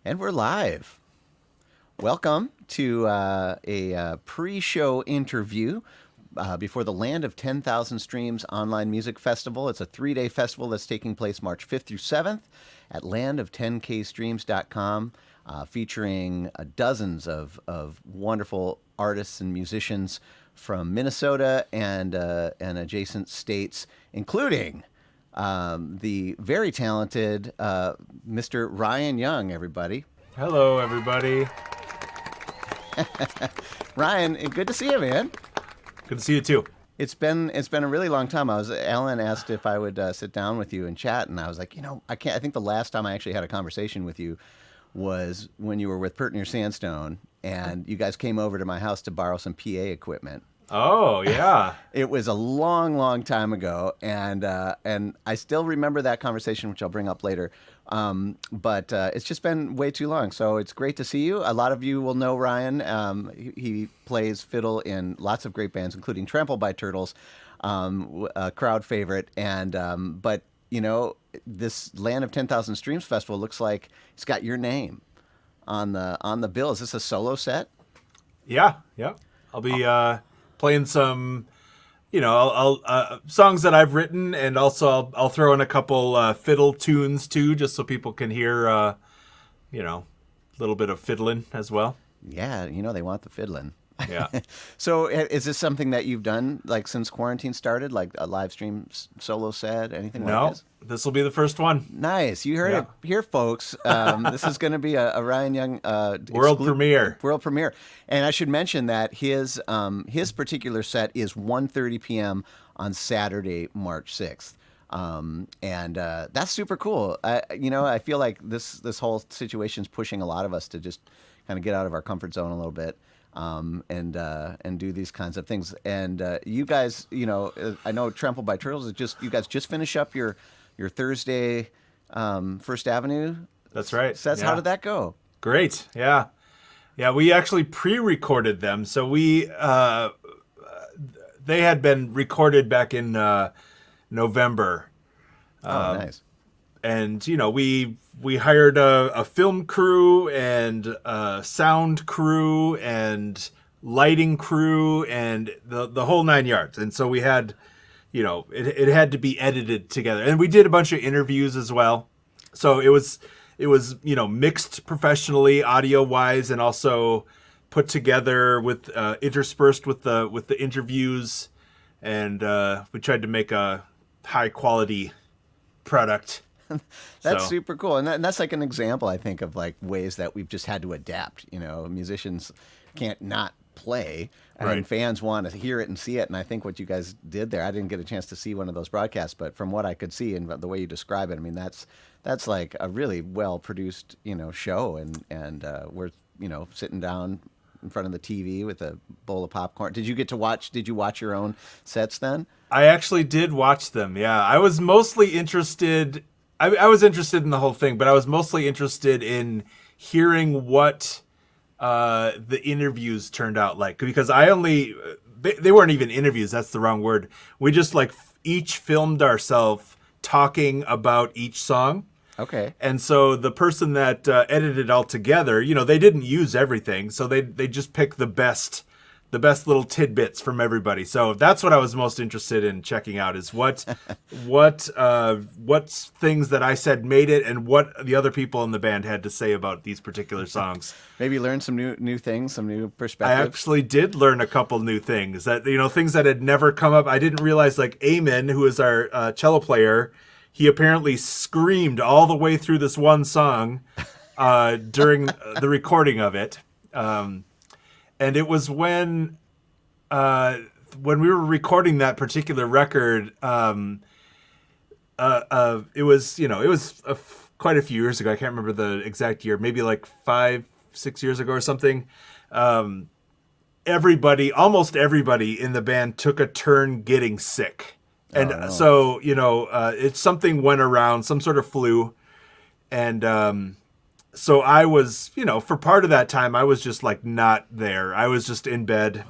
And we're live. Welcome to a pre-show interview before the Land of 10,000 Streams Online Music Festival. It's a 3-day festival that's taking place March 5th through 7th at landof10kstreams.com, featuring dozens of wonderful artists and musicians from Minnesota and adjacent states, including the very talented Mr. Ryan Young, everybody. Hello, everybody. Ryan, good to see you, man. Good to see you too. It's been a really long time. Alan asked if I would sit down with you and chat, and I was like, I can't. I think the last time I actually had a conversation with you was when you were with Pert Near Sandstone, and you guys came over to my house to borrow some PA equipment. Oh, yeah. It was a long, long time ago, and I still remember that conversation, which I'll bring up later. But it's just been way too long, so it's great to see you. A lot of you will know Ryan. He plays fiddle in lots of great bands, including Trampled by Turtles, a crowd favorite. And but this Land of 10,000 Streams Festival looks like it's got your name on the bill. Is this a solo set? Yeah. I'll be playing some, I'll songs that I've written, and also I'll throw in a couple fiddle tunes too, just so people can hear, a little bit of fiddling as well. Yeah, they want the fiddling. Yeah. So is this something that you've done like since quarantine started, like a live stream solo set, anything like this? No, this will be the first one. Nice. You heard it here, folks. This is going to be a Ryan Young world premiere. World premiere. And I should mention that his particular set is 1:30 p.m. on Saturday, March 6th. And that's super cool. I feel like this whole situation is pushing a lot of us to just kind of get out of our comfort zone a little bit. And do these kinds of things. And you guys, I know Trampled by Turtles you guys just finish up your Thursday First Avenue. That's right. Sets. Yeah. How did that go? Great. Yeah. We actually pre-recorded them, so they had been recorded back in November. Nice. And we hired a film crew and a sound crew and lighting crew and the whole 9 yards. And so we had, it had to be edited together. And we did a bunch of interviews as well. So it was mixed professionally, audio wise, and also put together with interspersed with the interviews. And we tried to make a high quality product. That's super cool. And that's like an example, I think, of like ways that we've just had to adapt. Musicians can't not play, and right. Fans want to hear it and see it. And I think what you guys did there, I didn't get a chance to see one of those broadcasts, but from what I could see and the way you describe it, I mean, that's like a really well produced, show. And we're, sitting down in front of the TV with a bowl of popcorn. Did you watch your own sets then? I actually did watch them. Yeah. I was mostly interested. I was interested in the whole thing, but I was mostly interested in hearing what the interviews turned out like, because they weren't even interviews. That's the wrong word. We just each filmed ourselves talking about each song. Okay. And so the person that edited it all together, they didn't use everything. So they just picked the best little tidbits from everybody. So that's what I was most interested in checking out, is what things that I said made it and what the other people in the band had to say about these particular songs. Maybe learn some new things, some new perspectives. I actually did learn a couple new things that, things that had never come up. I didn't realize, like Eamon, who is our cello player, he apparently screamed all the way through this one song during the recording of it. And it was when we were recording that particular record, it was quite a few years ago. I can't remember the exact year, maybe like 5-6 years ago or something. Almost everybody in the band took a turn getting sick. And so, something went around, some sort of flu. And so I was, for part of that time, I was just not there. I was just in bed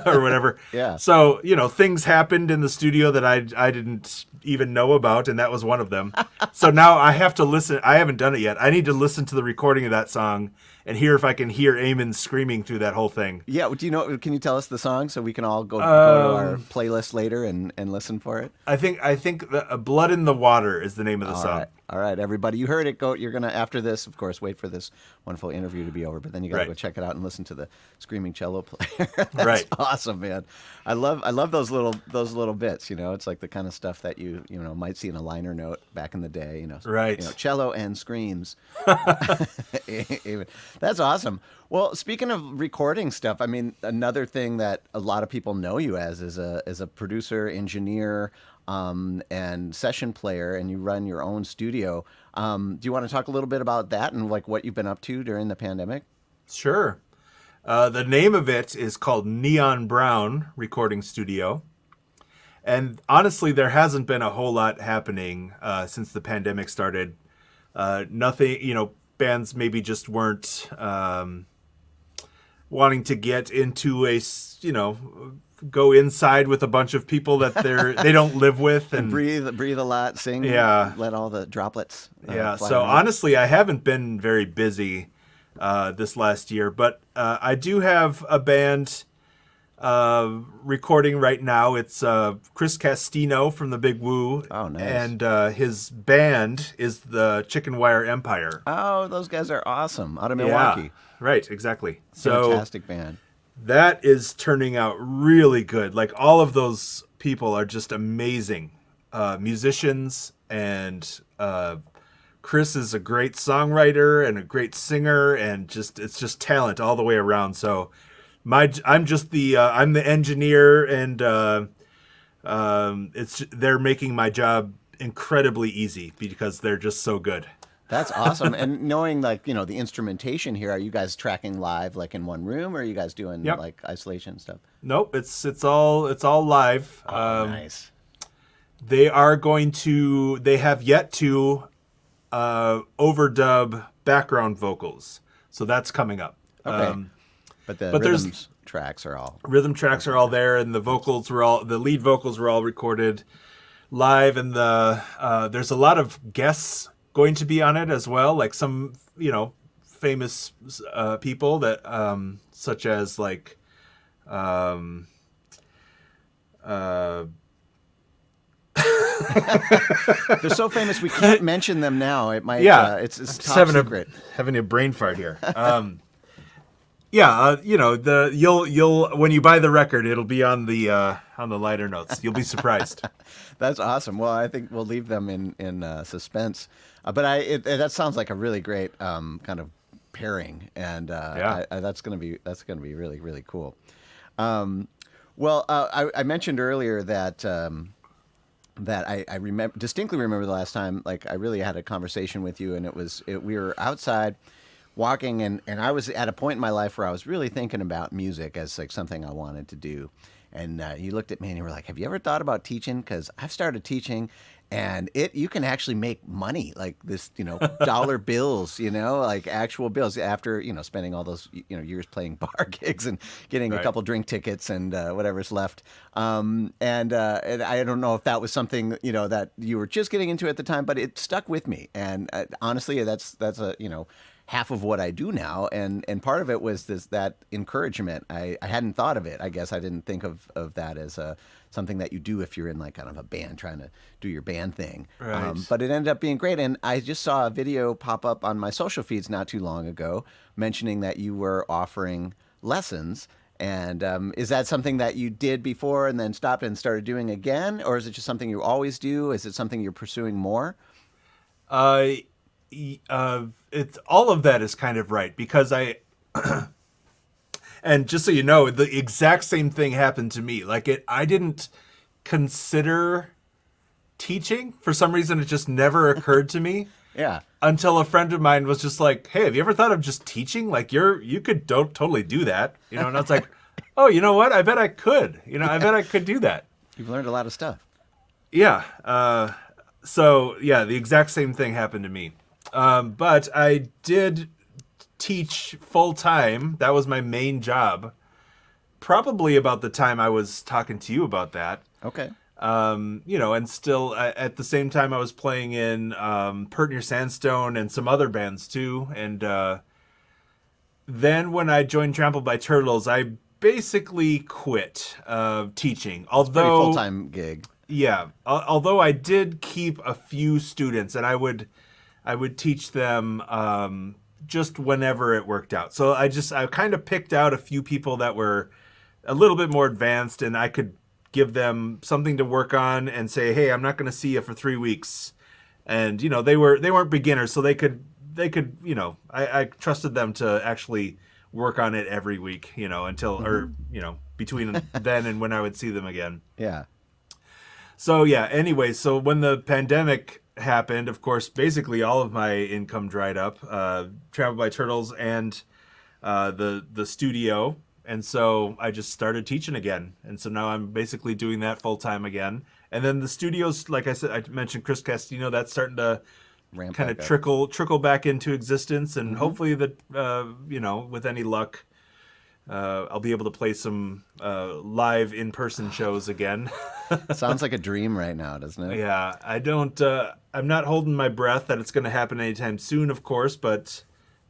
or whatever. Yeah. So, things happened in the studio that I didn't even know about, and that was one of them. So now I have to listen. I haven't done it yet. I need to listen to the recording of that song and hear if I can hear Eamon screaming through that whole thing. Yeah, do you know? Can you tell us the song so we can all go to our playlist later and listen for it? I think "Blood in the Water" is the name of the song. All right, everybody, you heard it. Go. You're gonna after this, of course, wait for this wonderful interview to be over. But then you gotta go check it out and listen to the screaming cello player. That's right. Awesome, man. I love those little bits. You know, it's like the kind of stuff that you might see in a liner note back in the day. Right. Cello and screams. That's awesome. Well, speaking of recording stuff, I mean, another thing that a lot of people know you as is a producer, engineer, and session player, and you run your own studio. Do you want to talk a little bit about that and like what you've been up to during the pandemic? Sure. The name of it is called Neon Brown Recording Studio. And honestly, there hasn't been a whole lot happening since the pandemic started. Nothing, bands maybe just weren't wanting to get into go inside with a bunch of people that they don't live with and breathe a lot, sing, let all the droplets. Fly around. Honestly, I haven't been very busy this last year, but I do have a band recording right now. It's Chris Castino from the Big Woo. Oh, nice. And his band is the Chicken Wire Empire. Oh, those guys are awesome. Out of Milwaukee. Yeah, right, exactly. Fantastic band. That is turning out really good. Like, all of those people are just amazing musicians, and Chris is a great songwriter and a great singer, and it's just talent all the way around. So I'm just I'm the engineer, and they're making my job incredibly easy because they're just so good. That's awesome. And knowing the instrumentation here, are you guys tracking live like in one room, or are you guys doing like isolation stuff? Nope, it's all live. Oh, nice. They have yet to overdub background vocals, so that's coming up. Okay. But the rhythm tracks are all there, and the lead vocals were all recorded live, and there's a lot of guests going to be on it as well, like some famous people that such as like they're so famous we can't mention them now. It might it's top secret. Having a brain fart here. You'll when you buy the record, it'll be on the liner notes. You'll be surprised. That's awesome. Well, I think we'll leave them in suspense. But that sounds like a really great kind of pairing, and that's gonna be really, really cool. I mentioned earlier that I distinctly remember the last time like I really had a conversation with you, and we were outside walking, and I was at a point in my life where I was really thinking about music as like something I wanted to do. And you looked at me and you were like, have you ever thought about teaching? Because I've started teaching, and you can actually make money, like this, dollar bills, like actual bills after, spending all those, years playing bar gigs and getting a couple drink tickets and whatever's left. And I don't know if that was something, that you were just getting into at the time, but it stuck with me. And honestly, that's a, half of what I do now, and part of it was that encouragement. I hadn't thought of it. I guess I didn't think of that as something that you do if you're in like kind of a band trying to do your band thing. Right. But it ended up being great, and I just saw a video pop up on my social feeds not too long ago mentioning that you were offering lessons. And is that something that you did before and then stopped and started doing again, or is it just something you always do? Is it something you're pursuing more? It's all of that is kind of right, because and just so you know, the exact same thing happened to me. Like I didn't consider teaching for some reason. It just never occurred to me. Yeah. Until a friend of mine was just like, "Hey, have you ever thought of just teaching? Like you could totally do that, And I was like, "Oh, you know what? I bet I could. I bet I could do that." You've learned a lot of stuff. Yeah. So yeah, the exact same thing happened to me. But I did teach full time. That was my main job. Probably about the time I was talking to you about that. Okay. And still at the same time I was playing in Pert Near Sandstone and some other bands too. And then when I joined Trampled by Turtles, I basically quit teaching. Pretty Although full-time gig. yeah, although I did keep a few students, and I would teach them just whenever it worked out. So I kind of picked out a few people that were a little bit more advanced, and I could give them something to work on and say, hey, I'm not going to see you for 3 weeks. And they weren't beginners, so they could I trusted them to actually work on it every week, until or between then and when I would see them again. Yeah. So yeah, anyway, so when the pandemic happened, of course, basically all of my income dried up, Trampled by Turtles and the studio. And so I just started teaching again. And so now I'm basically doing that full time again. And then the studios, like I said, I mentioned Chris Castino, that's starting to Ramp kind of back up. trickle back into existence. And hopefully that, with any luck, I'll be able to play some live in-person shows again. Sounds like a dream right now, doesn't it? Yeah, I'm not holding my breath that it's going to happen anytime soon, of course, but,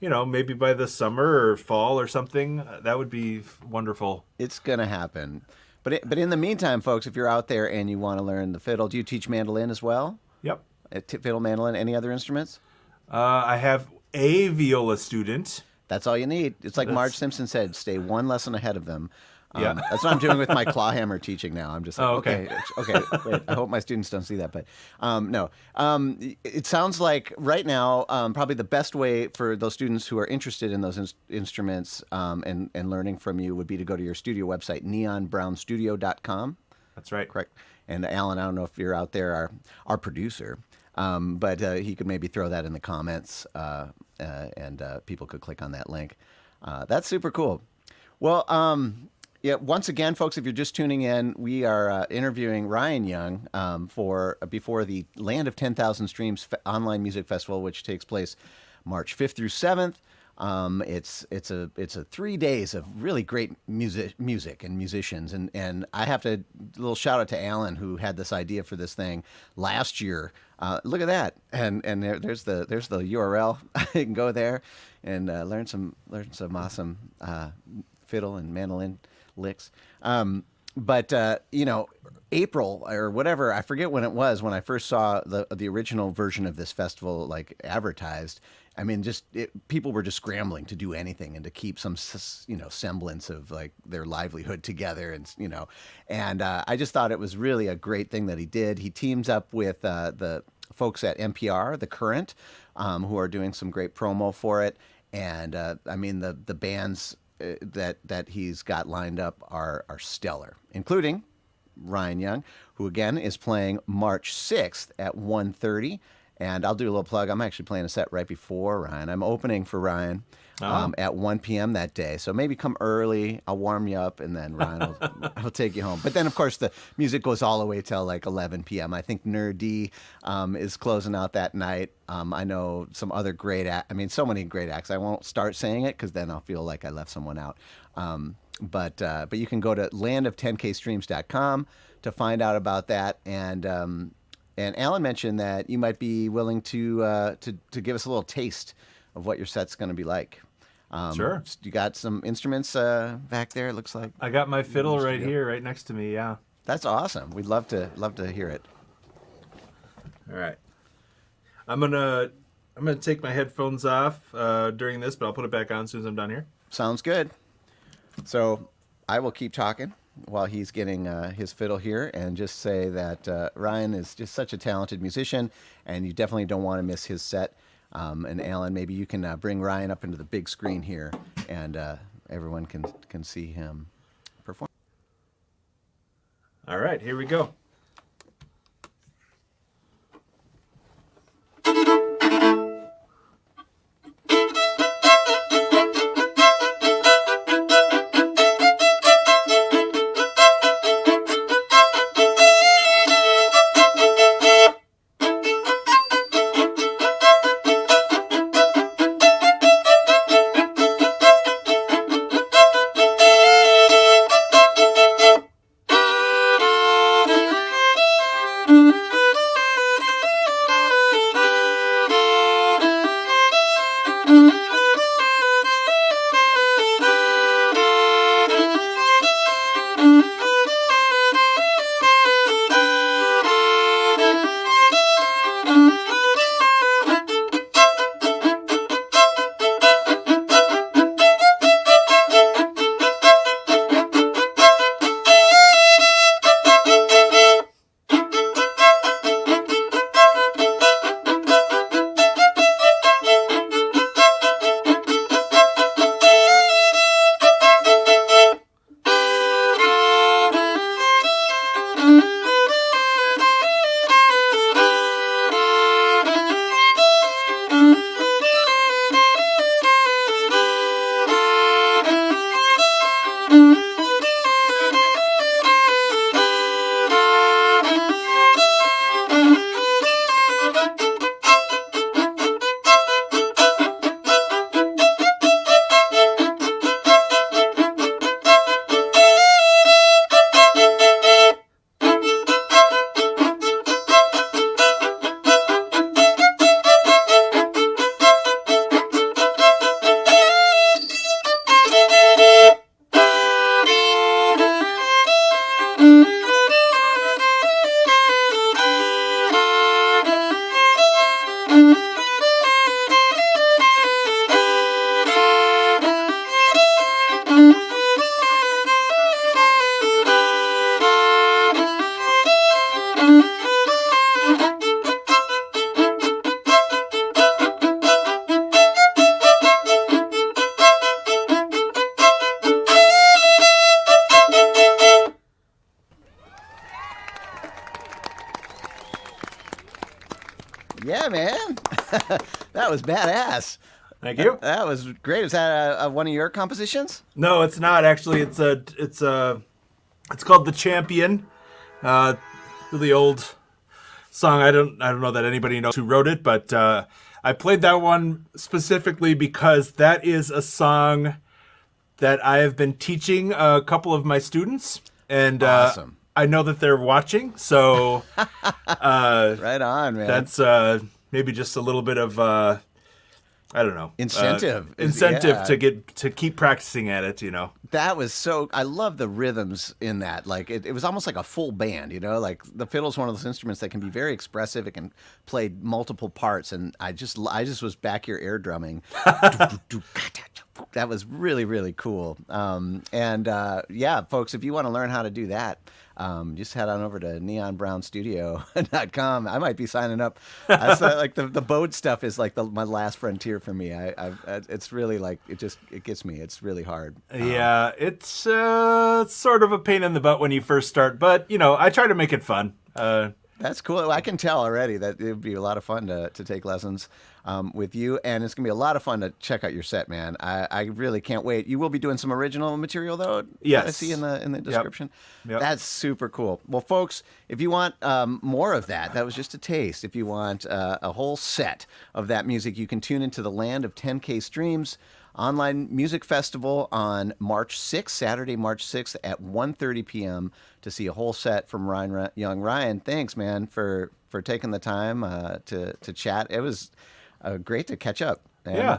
maybe by the summer or fall or something, that would be wonderful. It's gonna happen. But in the meantime, folks, if you're out there and you want to learn the fiddle, do you teach mandolin as well? Yep. Fiddle, mandolin, any other instruments? I have a viola student. That's all you need. It's like Marge That's- Simpson said, stay one lesson ahead of them. Yeah. That's what I'm doing with my clawhammer teaching now. I'm just like, Oh, okay. okay, wait, I hope my students don't see that. But no, it sounds like right now, probably the best way for those students who are interested in those instruments and learning from you would be to go to your studio website, neonbrownstudio.com. That's right. Correct. And Alan, I don't know if you're out there, our producer, but he could maybe throw that in the comments and people could click on that link. That's super cool. Well, yeah. Once again, folks, if you're just tuning in, we are interviewing Ryan Young before the Land of 10,000 Streams online music festival, which takes place March 5th through 7th. It's a 3 days of really great music and musicians, and I have to little shout out to Alan who had this idea for this thing last year. Look at that, and there's the URL. You can go there and learn some awesome fiddle and mandolin licks. But April or whatever, I forget when it was when I first saw the original version of this festival like advertised. I mean, people were just scrambling to do anything and to keep some semblance of like their livelihood together, and I just thought it was really a great thing that he did. He teams up with the folks at NPR, The Current, who are doing some great promo for it, and I mean the bands that he's got lined up are stellar, including Ryan Young, who again is playing March 6th at 1:30. And I'll do a little plug. I'm actually playing a set right before Ryan. I'm opening for Ryan at 1 p.m. that day. So maybe come early. I'll warm you up, and then Ryan will take you home. But then, of course, the music goes all the way till like 11 p.m. I think Nerdy is closing out that night. I know some other great so many great acts. I won't start saying it because then I'll feel like I left someone out. But you can go to landof10kstreams.com to find out about that. And Alan mentioned that you might be willing to give us a little taste of what your set's going to be like. Sure. You got some instruments back there. It looks like I got my fiddle right here, right next to me. Yeah. that's awesome. We'd love to hear it. All right. I'm gonna take my headphones off during this, but I'll put it back on as soon as I'm done here. Sounds good. So I will keep talking while he's getting his fiddle here, and just say that Ryan is just such a talented musician, and you definitely don't want to miss his set. And Alan, maybe you can bring Ryan up into the big screen here, and everyone can see him perform. All right, here we go. That was badass. Thank you. That was great. Is that one of your compositions? No, it's not actually. It's called The Champion. Really old song. I don't know that anybody knows who wrote it, but I played that one specifically because that is a song that I have been teaching a couple of my students, and Awesome. I know that they're watching, so Right on, man. that's maybe just a little bit of I don't know, Incentive. incentive Yeah. to keep practicing at it. That was so. I love the rhythms in that. Like it was almost like a full band. Like the fiddle's one of those instruments that can be very expressive. It can play multiple parts, and I just was back here air drumming. That was really, really cool. Yeah, folks, if you want to learn how to do that, just head on over to neonbrownstudio.com. I might be signing up. That's like the Bode stuff is like my last frontier for me. It's really like it gets me. It's really hard. Yeah, it's sort of a pain in the butt when you first start, but I try to make it fun. That's cool. I can tell already that it would be a lot of fun to take lessons with you, and it's gonna be a lot of fun to check out your set, man. I really can't wait. You will be doing some original material though. Yes. I see in the description. Yep. That's super cool. Well, folks, if you want more of that was just a taste. If you want a whole set of that music, you can tune into the Land of 10K Streams online music festival on March 6th, Saturday, March 6th at 1:30 p.m. to see a whole set from Ryan Young. Ryan, thanks, man, for taking the time to chat. It was great to catch up. And, Yeah.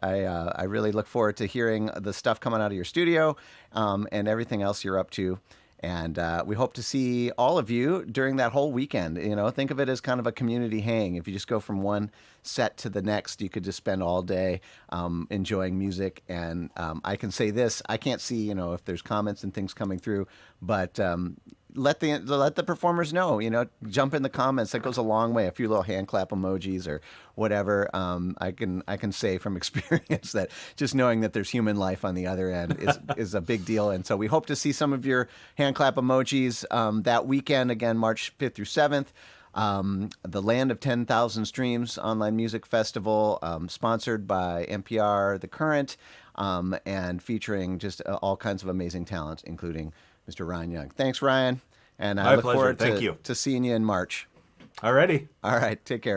I really look forward to hearing the stuff coming out of your studio and everything else you're up to. And we hope to see all of you during that whole weekend. Think of it as kind of a community hang. If you just go from one set to the next, you could just spend all day enjoying music. And I can say this: I can't see, if there's comments and things coming through, but let the performers know. Jump in the comments. That goes a long way. A few little hand clap emojis or whatever. I can say from experience that just knowing that there's human life on the other end is a big deal. And so we hope to see some of your hand clap emojis that weekend, again, March 5th through 7th. The Land of 10,000 Streams Online Music Festival, sponsored by NPR, The Current, and featuring just all kinds of amazing talents, including Mr. Ryan Young. Thanks, Ryan. And I My look pleasure. forward Thank you. to seeing you in March. Alrighty. All right. Take care.